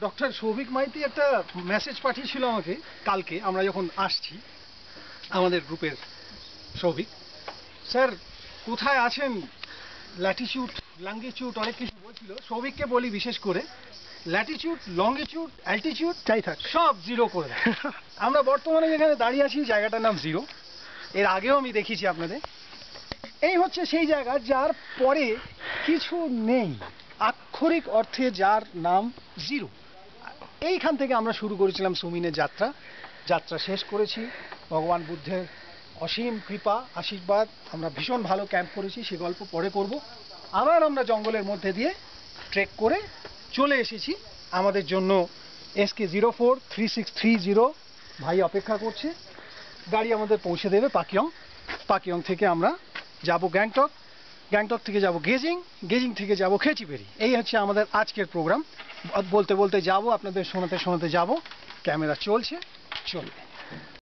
doctor Souvik Maiti একটা message পাঠিয়েছিল আমাকে কালকে আমরা যখন আসছি আমাদের গ্রুপের সৌভিক স্যার কোথায় আছেন ল্যাটিটিউড লঙ্গিটিউড অনেক কিছু বলছিল সৌভিককে বলি বিশেষ করে ল্যাটিটিউড লঙ্গিটিউড অ্যালটিটিউড যাই থাক সব জিরো করে দেয় আমরা বর্তমানে যেখানে দাঁড়িয়ে আছি জায়গাটার নাম জিরো এর আগেও আমি দেখিয়েছি আপনাদের এই হচ্ছে সেই জায়গা যার পরে কিছু নেই আক্ষরিক অর্থে যার নাম জিরো এইখান থেকে আমরা শুরু করেছিলাম সুমিনের যাত্রা শেষ করেছি ভগবান বুদ্ধের অসীম কৃপা আশীর্বাদ আমরা ভীষণ ভালো ক্যাম্প করেছি সে গল্প পরে করব আবার আমরা জঙ্গলের মধ্যে দিয়ে ট্রেক করে চলে এসেছি আমাদের জন্য SK043630 ভাই অপেক্ষা করছে গাড়ি আমাদের পৌঁছে দেবে পাকিয়ং থেকে আমরা যাব গ্যাংটক থেকে যাব গেজিং থেকে যাব খেচিবেরি এই হচ্ছে আমাদের আজকের প্রোগ্রাম বলতে বলতে যাব আপনাদের শোনাতে যাব ক্যামেরা চলবে